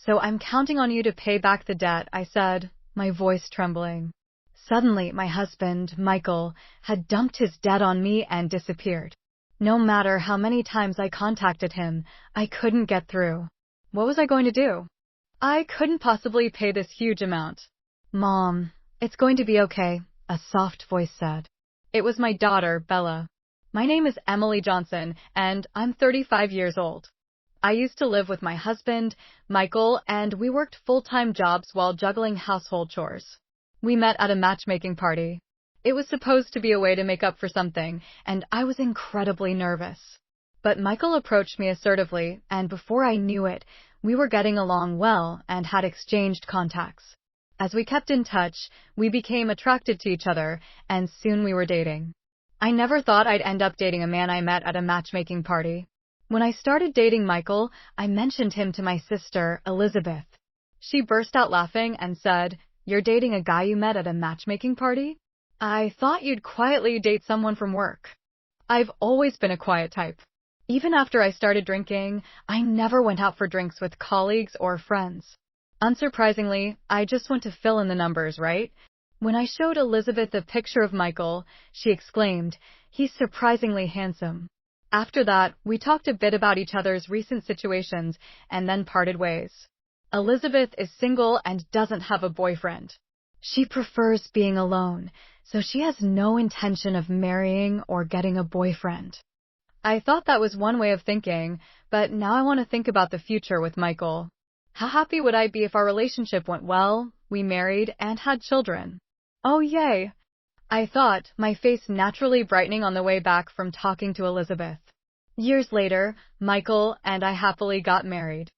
So I'm counting on you to pay back the debt, I said, my voice trembling. Suddenly, my husband, Michael, had dumped his debt on me and disappeared. No matter how many times I contacted him, I couldn't get through. What was I going to do? I couldn't possibly pay this huge amount. Mom, it's going to be okay, a soft voice said. It was my daughter, Bella. My name is Emily Johnson, and I'm 35 years old. I used to live with my husband, Michael, and we worked full-time jobs while juggling household chores. We met at a matchmaking party. It was supposed to be a way to make up for something, and I was incredibly nervous. But Michael approached me assertively, and before I knew it, we were getting along well and had exchanged contacts. As we kept in touch, we became attracted to each other, and soon we were dating. I never thought I'd end up dating a man I met at a matchmaking party. When I started dating Michael, I mentioned him to my sister, Elizabeth. She burst out laughing and said, "You're dating a guy you met at a matchmaking party? I thought you'd quietly date someone from work." I've always been a quiet type. Even after I started drinking, I never went out for drinks with colleagues or friends. Unsurprisingly, I just want to fill in the numbers, right? When I showed Elizabeth a picture of Michael, she exclaimed, "He's surprisingly handsome." After that, we talked a bit about each other's recent situations and then parted ways. Elizabeth is single and doesn't have a boyfriend. She prefers being alone, so she has no intention of marrying or getting a boyfriend. I thought that was one way of thinking, but now I want to think about the future with Michael. How happy would I be if our relationship went well, we married, and had children? Oh, yay! I thought, my face naturally brightening on the way back from talking to Elizabeth. Years later, Michael and I happily got married.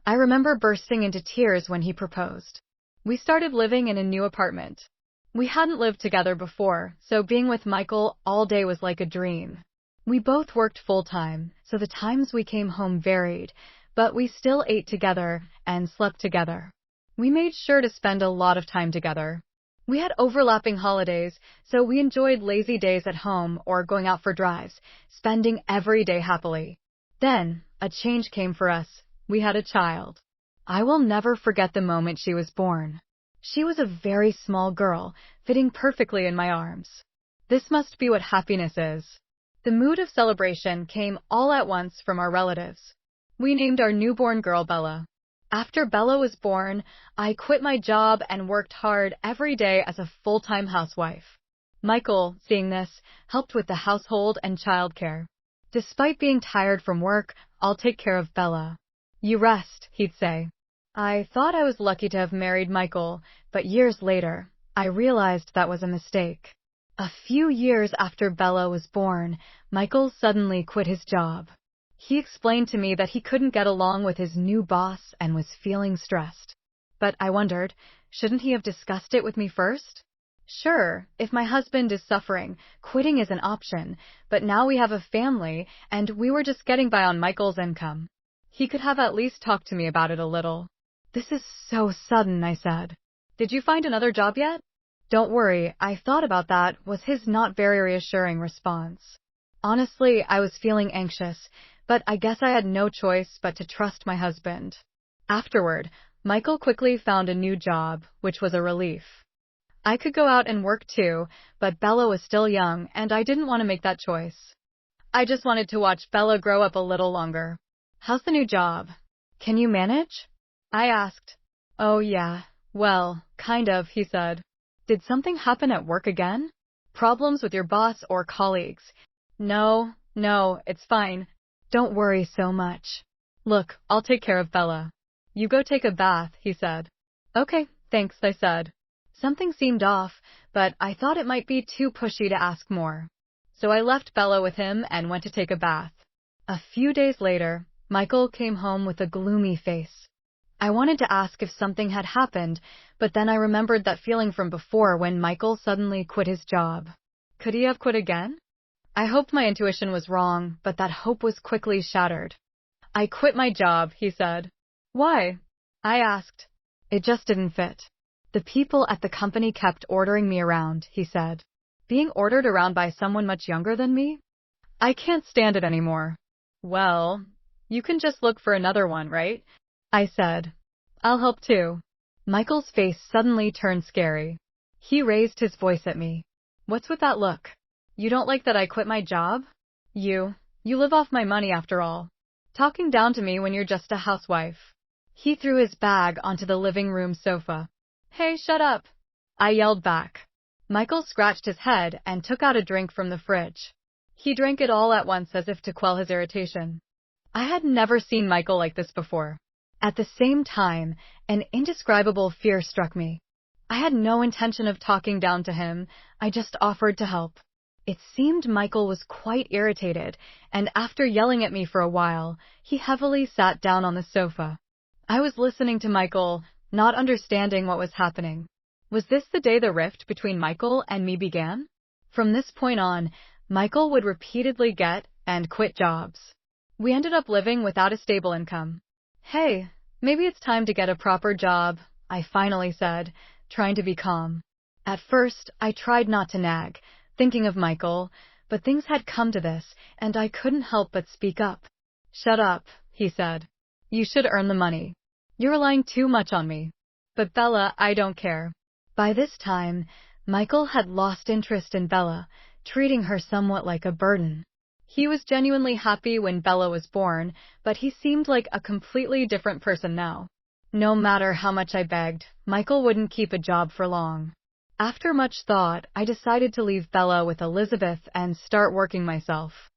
I remember bursting into tears when he proposed. We started living in a new apartment. We hadn't lived together before, so being with Michael all day was like a dream. We both worked full-time, so the times we came home varied, but we still ate together and slept together. We made sure to spend a lot of time together. We had overlapping holidays, so we enjoyed lazy days at home or going out for drives, spending every day happily. Then, a change came for us. We had a child. I will never forget the moment she was born. She was a very small girl, fitting perfectly in my arms. This must be what happiness is. The mood of celebration came all at once from our relatives. We named our newborn girl Bella. After Bella was born, I quit my job and worked hard every day as a full-time housewife. Michael, seeing this, helped with the household and childcare. Despite being tired from work, "I'll take care of Bella. You rest," he'd say. I thought I was lucky to have married Michael, but years later, I realized that was a mistake. A few years after Bella was born, Michael suddenly quit his job. He explained to me that he couldn't get along with his new boss and was feeling stressed. But I wondered, shouldn't he have discussed it with me first? Sure, if my husband is suffering, quitting is an option, but now we have a family, and we were just getting by on Michael's income. He could have at least talked to me about it a little. "This is so sudden," I said. "Did you find another job yet?" "Don't worry, I thought about that," was his not very reassuring response. Honestly, I was feeling anxious, but I guess I had no choice but to trust my husband. Afterward, Michael quickly found a new job, which was a relief. I could go out and work too, but Bella was still young, and I didn't want to make that choice. I just wanted to watch Bella grow up a little longer. "How's the new job? Can you manage?" I asked. "Oh yeah, well, kind of," he said. "Did something happen at work again? Problems with your boss or colleagues?" No, it's fine. Don't worry so much. Look, I'll take care of Bella. You go take a bath," he said. "Okay, thanks," I said. Something seemed off, but I thought it might be too pushy to ask more. So I left Bella with him and went to take a bath. A few days later, Michael came home with a gloomy face. I wanted to ask if something had happened, but then I remembered that feeling from before when Michael suddenly quit his job. Could he have quit again? I hoped my intuition was wrong, but that hope was quickly shattered. "I quit my job," he said. "Why?" I asked. "It just didn't fit. The people at the company kept ordering me around," he said. "Being ordered around by someone much younger than me? I can't stand it anymore." "Well, you can just look for another one, right?" I said. I'll help too. Michael's face suddenly turned scary. He raised his voice at me. What's with that look? You don't like that I quit my job? You live off my money after all. Talking down to me when you're just a housewife. He threw his bag onto the living room sofa. Hey, shut up! I yelled back. Michael scratched his head and took out a drink from the fridge. He drank it all at once as if to quell his irritation. I had never seen Michael like this before. At the same time, an indescribable fear struck me. I had no intention of talking down to him, I just offered to help. It seemed Michael was quite irritated, and after yelling at me for a while, he heavily sat down on the sofa. I was listening to Michael, not understanding what was happening. Was this the day the rift between Michael and me began? From this point on, Michael would repeatedly get and quit jobs. We ended up living without a stable income. Hey, maybe it's time to get a proper job, I finally said, trying to be calm. At first, I tried not to nag, thinking of Michael, but things had come to this, and I couldn't help but speak up. Shut up, he said. You should earn the money. You're relying too much on me. But Bella, I don't care. By this time, Michael had lost interest in Bella, treating her somewhat like a burden. He was genuinely happy when Bella was born, but he seemed like a completely different person now. No matter how much I begged, Michael wouldn't keep a job for long. After much thought, I decided to leave Bella with Elizabeth and start working myself.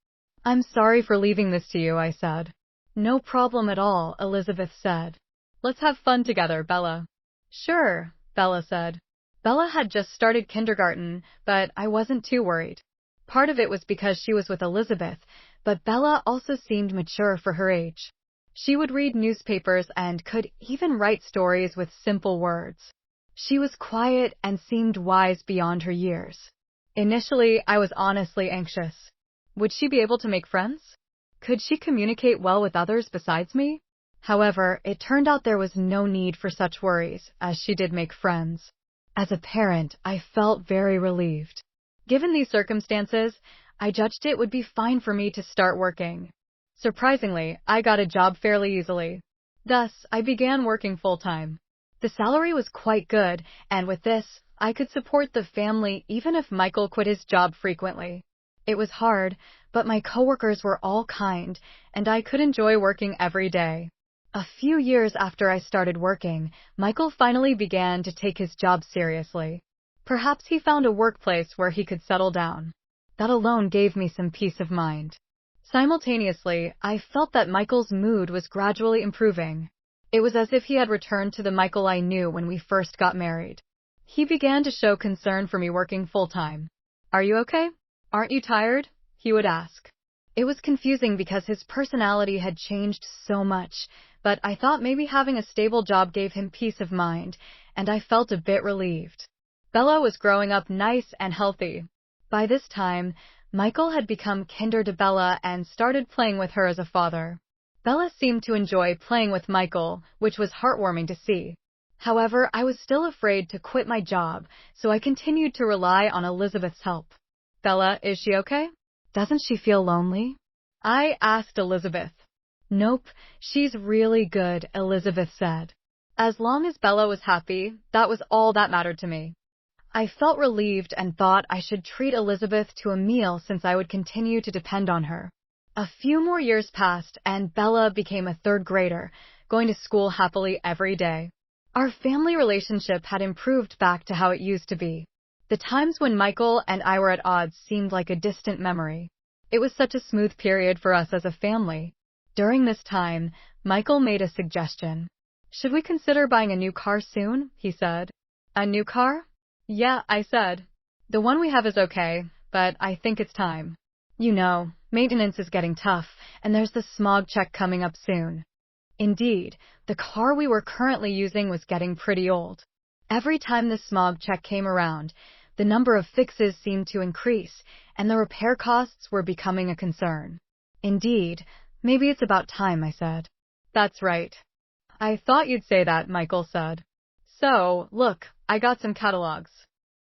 I'm sorry for leaving this to you, I said. No problem at all, Elizabeth said. Let's have fun together, Bella. Sure, Bella said. Bella had just started kindergarten, but I wasn't too worried. Part of it was because she was with Elizabeth, but Bella also seemed mature for her age. She would read newspapers and could even write stories with simple words. She was quiet and seemed wise beyond her years. Initially, I was honestly anxious. Would she be able to make friends? Could she communicate well with others besides me? However, it turned out there was no need for such worries, as she did make friends. As a parent, I felt very relieved. Given these circumstances, I judged it would be fine for me to start working. Surprisingly, I got a job fairly easily. Thus, I began working full-time. The salary was quite good, and with this, I could support the family even if Michael quit his job frequently. It was hard, but my coworkers were all kind, and I could enjoy working every day. A few years after I started working, Michael finally began to take his job seriously. Perhaps he found a workplace where he could settle down. That alone gave me some peace of mind. Simultaneously, I felt that Michael's mood was gradually improving. It was as if he had returned to the Michael I knew when we first got married. He began to show concern for me working full-time. Are you okay? Aren't you tired? He would ask. It was confusing because his personality had changed so much, but I thought maybe having a stable job gave him peace of mind, and I felt a bit relieved. Bella was growing up nice and healthy. By this time, Michael had become kinder to Bella and started playing with her as a father. Bella seemed to enjoy playing with Michael, which was heartwarming to see. However, I was still afraid to quit my job, so I continued to rely on Elizabeth's help. Bella, is she okay? Doesn't she feel lonely? I asked Elizabeth. Nope, she's really good, Elizabeth said. As long as Bella was happy, that was all that mattered to me. I felt relieved and thought I should treat Elizabeth to a meal since I would continue to depend on her. A few more years passed and Bella became a third grader, going to school happily every day. Our family relationship had improved back to how it used to be. The times when Michael and I were at odds seemed like a distant memory. It was such a smooth period for us as a family. During this time, Michael made a suggestion. Should we consider buying a new car soon? He said. A new car? Yeah, I said. The one we have is okay, but I think it's time. You know, maintenance is getting tough, and there's the smog check coming up soon. Indeed, the car we were currently using was getting pretty old. Every time the smog check came around, the number of fixes seemed to increase, and the repair costs were becoming a concern. Indeed, maybe it's about time, I said. That's right. I thought you'd say that, Michael said. So, look, I got some catalogs.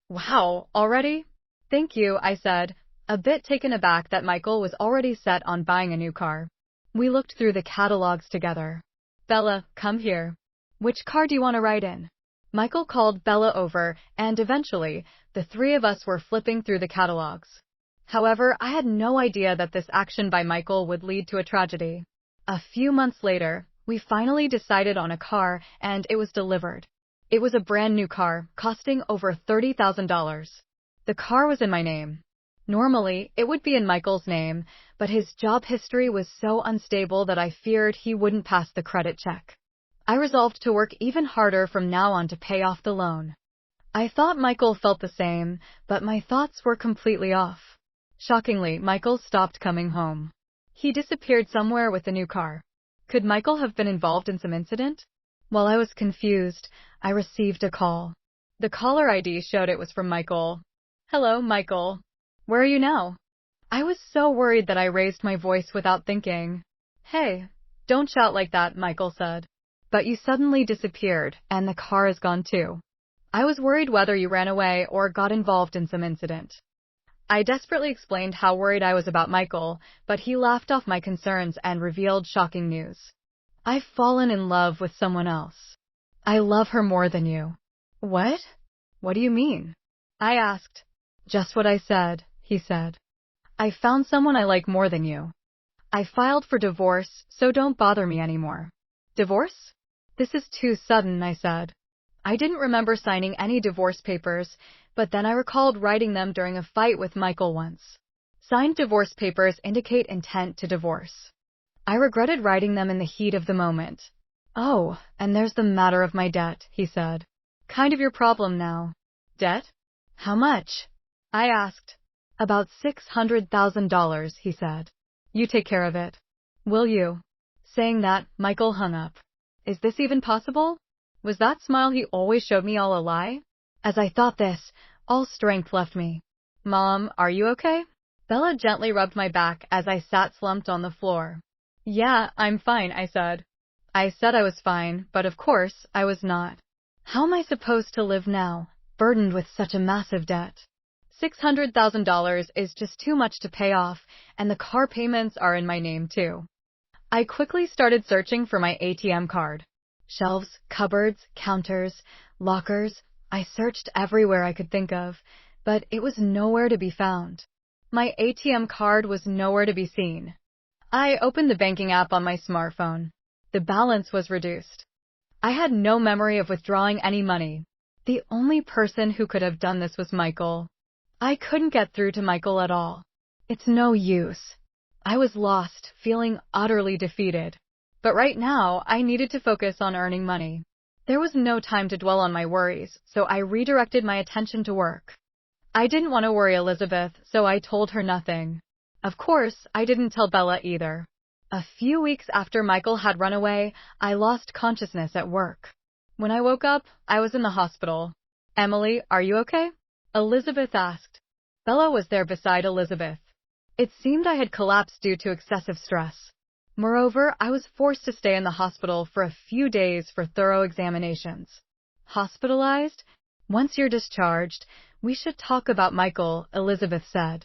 Wow, already? Thank you, I said, a bit taken aback that Michael was already set on buying a new car. We looked through the catalogs together. Bella, come here. Which car do you want to ride in? Michael called Bella over, and eventually, the three of us were flipping through the catalogs. However, I had no idea that this action by Michael would lead to a tragedy. A few months later, we finally decided on a car, and it was delivered. It was a brand new car, costing over $30,000. The car was in my name. Normally, it would be in Michael's name, but his job history was so unstable that I feared he wouldn't pass the credit check. I resolved to work even harder from now on to pay off the loan. I thought Michael felt the same, but my thoughts were completely off. Shockingly, Michael stopped coming home. He disappeared somewhere with the new car. Could Michael have been involved in some incident? While I was confused, I received a call. The caller ID showed it was from Michael. Hello, Michael. Where are you now? I was so worried that I raised my voice without thinking. Hey, don't shout like that, Michael said. But you suddenly disappeared, and the car is gone too. I was worried whether you ran away or got involved in some incident. I desperately explained how worried I was about Michael, but he laughed off my concerns and revealed shocking news. I've fallen in love with someone else. I love her more than you. What? What do you mean? I asked. Just what I said, he said. I found someone I like more than you. I filed for divorce, so don't bother me anymore. Divorce? This is too sudden, I said. I didn't remember signing any divorce papers, but then I recalled writing them during a fight with Michael once. Signed divorce papers indicate intent to divorce. I regretted writing them in the heat of the moment. Oh, and there's the matter of my debt, he said. Kind of your problem now. Debt? How much? I asked. About $600,000, he said. You take care of it. Will you? Saying that, Michael hung up. Is this even possible? Was that smile he always showed me all a lie? As I thought this, all strength left me. Mom, are you okay? Bella gently rubbed my back as I sat slumped on the floor. Yeah, I'm fine, I said. I said I was fine, but of course, I was not. How am I supposed to live now, burdened with such a massive debt? $600,000 is just too much to pay off, and the car payments are in my name too. I quickly started searching for my ATM card. Shelves, cupboards, counters, lockers. I searched everywhere I could think of, but it was nowhere to be found. My ATM card was nowhere to be seen. I opened the banking app on my smartphone. The balance was reduced. I had no memory of withdrawing any money. The only person who could have done this was Michael. I couldn't get through to Michael at all. It's no use. I was lost, feeling utterly defeated. But right now, I needed to focus on earning money. There was no time to dwell on my worries, so I redirected my attention to work. I didn't want to worry Elizabeth, so I told her nothing. Of course, I didn't tell Bella either. A few weeks after Michael had run away, I lost consciousness at work. When I woke up, I was in the hospital. Emily, are you okay? Elizabeth asked. Bella was there beside Elizabeth. It seemed I had collapsed due to excessive stress. Moreover, I was forced to stay in the hospital for a few days for thorough examinations. Hospitalized? Once you're discharged, we should talk about Michael, Elizabeth said.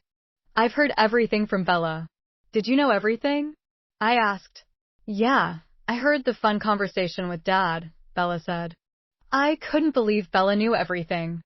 I've heard everything from Bella. Did you know everything? I asked. Yeah, I heard the fun conversation with Dad, Bella said. I couldn't believe Bella knew everything.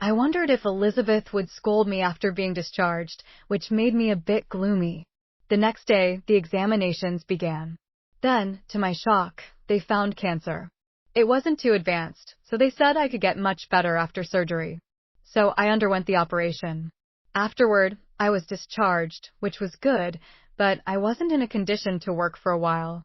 I wondered if Elizabeth would scold me after being discharged, which made me a bit gloomy. The next day, the examinations began. Then, to my shock, they found cancer. It wasn't too advanced, so they said I could get much better after surgery. So I underwent the operation. Afterward, I was discharged, which was good, but I wasn't in a condition to work for a while.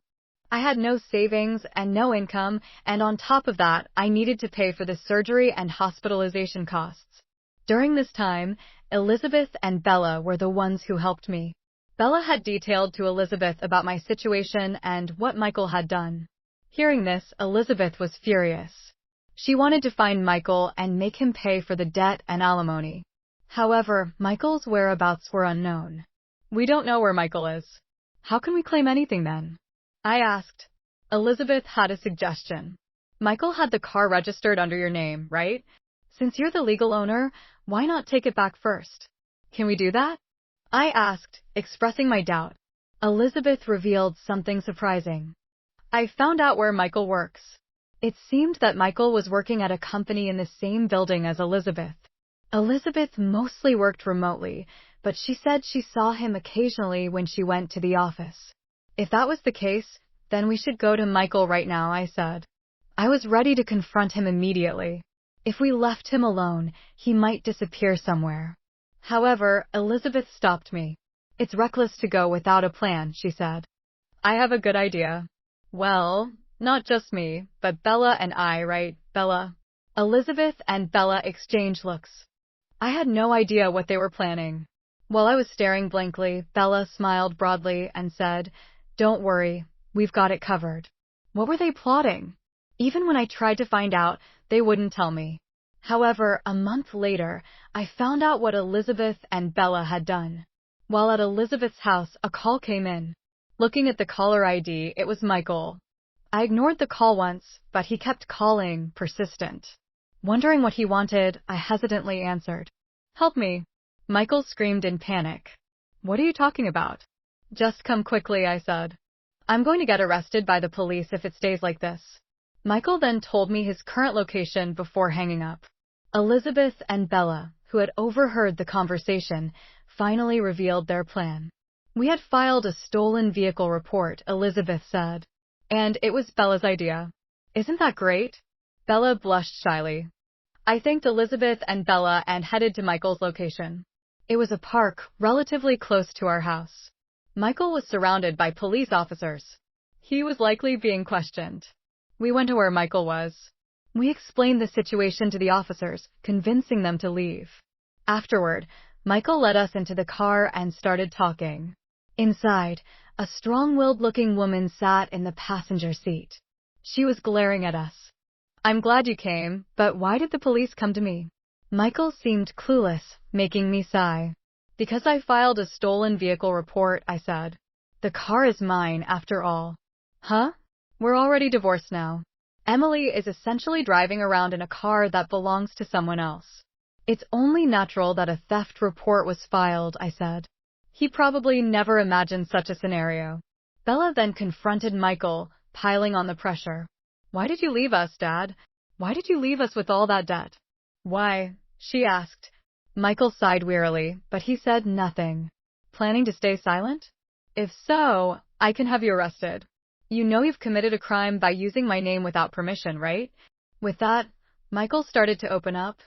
I had no savings and no income, and on top of that, I needed to pay for the surgery and hospitalization costs. During this time, Elizabeth and Bella were the ones who helped me. Bella had detailed to Elizabeth about my situation and what Michael had done. Hearing this, Elizabeth was furious. She wanted to find Michael and make him pay for the debt and alimony. However, Michael's whereabouts were unknown. We don't know where Michael is. How can we claim anything then? I asked. Elizabeth had a suggestion. Michael had the car registered under your name, right? Since you're the legal owner, why not take it back first? Can we do that? I asked, expressing my doubt. Elizabeth revealed something surprising. I found out where Michael works. It seemed that Michael was working at a company in the same building as Elizabeth. Elizabeth mostly worked remotely, but she said she saw him occasionally when she went to the office. If that was the case, then we should go to Michael right now, I said. I was ready to confront him immediately. If we left him alone, he might disappear somewhere. However, Elizabeth stopped me. It's reckless to go without a plan, she said. I have a good idea. Well, not just me, but Bella and I, right, Bella? Elizabeth and Bella exchanged looks. I had no idea what they were planning. While I was staring blankly, Bella smiled broadly and said, "Don't worry, we've got it covered." What were they plotting? Even when I tried to find out, they wouldn't tell me. However, a month later, I found out what Elizabeth and Bella had done. While at Elizabeth's house, a call came in. Looking at the caller ID, it was Michael. I ignored the call once, but he kept calling, persistent. Wondering what he wanted, I hesitantly answered. "Help me." Michael screamed in panic. "What are you talking about?" "Just come quickly," I said. "I'm going to get arrested by the police if it stays like this." Michael then told me his current location before hanging up. Elizabeth and Bella, who had overheard the conversation, finally revealed their plan. "We had filed a stolen vehicle report," Elizabeth said. "And it was Bella's idea. Isn't that great?" Bella blushed shyly. I thanked Elizabeth and Bella and headed to Michael's location. It was a park relatively close to our house. Michael was surrounded by police officers. He was likely being questioned. We went to where Michael was. We explained the situation to the officers, convincing them to leave. Afterward, Michael led us into the car and started talking. Inside, a strong-willed-looking woman sat in the passenger seat. She was glaring at us. "I'm glad you came, but why did the police come to me?" Michael seemed clueless, making me sigh. "Because I filed a stolen vehicle report," I said. "The car is mine, after all." "Huh? We're already divorced now. Emily is essentially driving around in a car that belongs to someone else. It's only natural that a theft report was filed," I said. He probably never imagined such a scenario. Bella then confronted Michael, piling on the pressure. "Why did you leave us, Dad? Why did you leave us with all that debt?" "Why?" she asked. Michael sighed wearily, but he said nothing. "Planning to stay silent? If so, I can have you arrested. You know you've committed a crime by using my name without permission, right?" With that, Michael started to open up,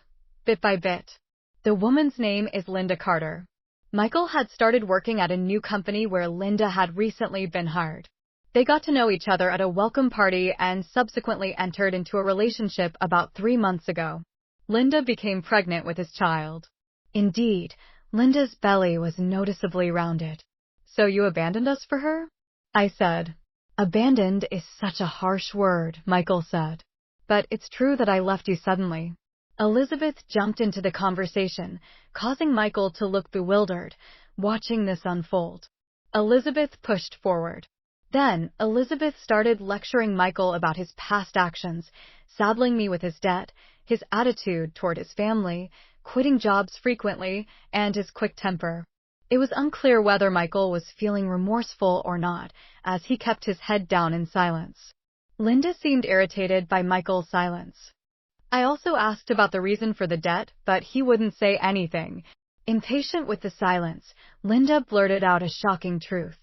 bit by bit. The woman's name is Linda Carter. Michael had started working at a new company where Linda had recently been hired. They got to know each other at a welcome party and subsequently entered into a relationship about 3 months ago. Linda became pregnant with his child. Indeed, Linda's belly was noticeably rounded. "So you abandoned us for her?" I said. "Abandoned is such a harsh word," Michael said. "But it's true that I left you suddenly." Elizabeth jumped into the conversation, causing Michael to look bewildered, watching this unfold. Elizabeth pushed forward. Then, Elizabeth started lecturing Michael about his past actions, saddling me with his debt, his attitude toward his family, quitting jobs frequently, and his quick temper. It was unclear whether Michael was feeling remorseful or not, as he kept his head down in silence. Linda seemed irritated by Michael's silence. I also asked about the reason for the debt, but he wouldn't say anything. Impatient with the silence, Linda blurted out a shocking truth.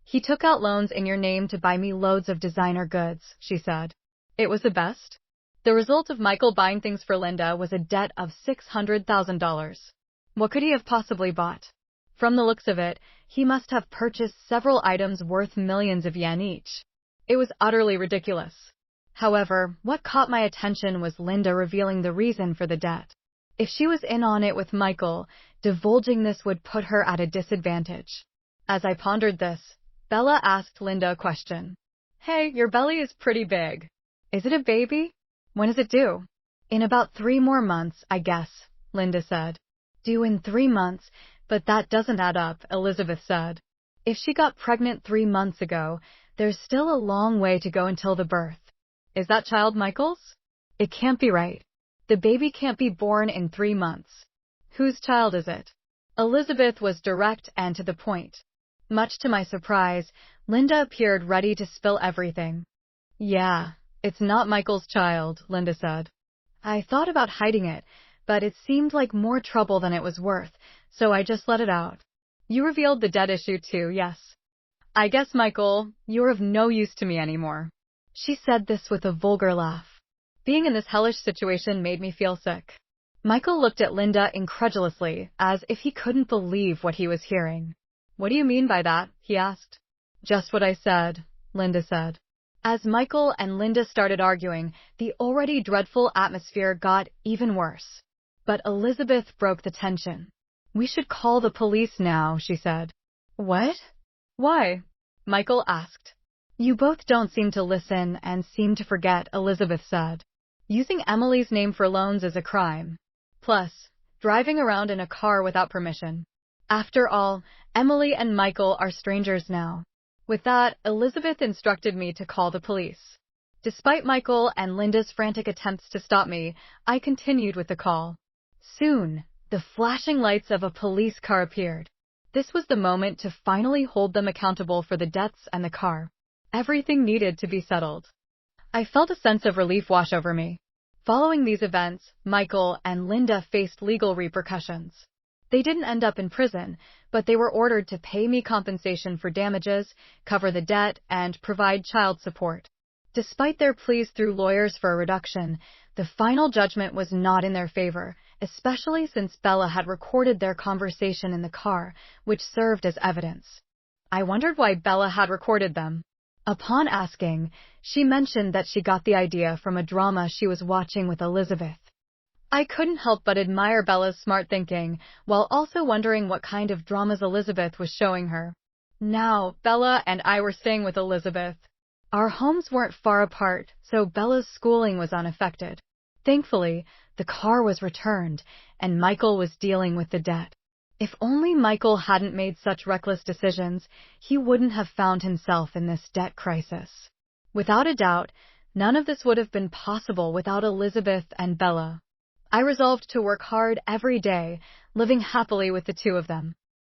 "He took out loans in your name to buy me loads of designer goods," she said. It was the best. The result of Michael buying things for Linda was a debt of $600,000. What could he have possibly bought? From the looks of it, he must have purchased several items worth millions of yen each. It was utterly ridiculous. However, what caught my attention was Linda revealing the reason for the debt. If she was in on it with Michael, divulging this would put her at a disadvantage. As I pondered this, Bella asked Linda a question. "Hey, your belly is pretty big. Is it a baby? When is it due?" "In about 3 more months, I guess," Linda said. "Due in 3 months, but that doesn't add up," Elizabeth said. "If she got pregnant 3 months ago, there's still a long way to go until the birth. Is that child Michael's? It can't be right. The baby can't be born in 3 months. Whose child is it?" Elizabeth was direct and to the point. Much to my surprise, Linda appeared ready to spill everything. "Yeah, It's not Michael's child, Linda said. I thought about hiding it, but it seemed like more trouble than it was worth, so I just let it out. You revealed the debt issue too, yes. I guess, Michael, you're of no use to me anymore. She said this with a vulgar laugh. Being in this hellish situation made me feel sick. Michael looked at Linda incredulously, as if he couldn't believe what he was hearing. What do you mean by that? He asked. Just what I said, Linda said. As Michael and Linda started arguing, the already dreadful atmosphere got even worse. But Elizabeth broke the tension. We should call the police now, she said. What? Why? Michael asked. You both don't seem to listen and seem to forget, Elizabeth said. Using Emily's name for loans is a crime. Plus, driving around in a car without permission. After all, Emily and Michael are strangers now. With that, Elizabeth instructed me to call the police. Despite Michael and Linda's frantic attempts to stop me, I continued with the call. Soon, the flashing lights of a police car appeared. This was the moment to finally hold them accountable for the debts and the car. Everything needed to be settled. I felt a sense of relief wash over me. Following these events, Michael and Linda faced legal repercussions. They didn't end up in prison, but they were ordered to pay me compensation for damages, cover the debt, and provide child support. Despite their pleas through lawyers for a reduction, the final judgment was not in their favor, especially since Bella had recorded their conversation in the car, which served as evidence. I wondered why Bella had recorded them. Upon asking, she mentioned that she got the idea from a drama she was watching with Elizabeth. I couldn't help but admire Bella's smart thinking, while also wondering what kind of dramas Elizabeth was showing her. Now, Bella and I were staying with Elizabeth. Our homes weren't far apart, so Bella's schooling was unaffected. Thankfully, the car was returned, and Michael was dealing with the debt. If only Michael hadn't made such reckless decisions, he wouldn't have found himself in this debt crisis. Without a doubt, none of this would have been possible without Elizabeth and Bella. I resolved to work hard every day, living happily with the two of them.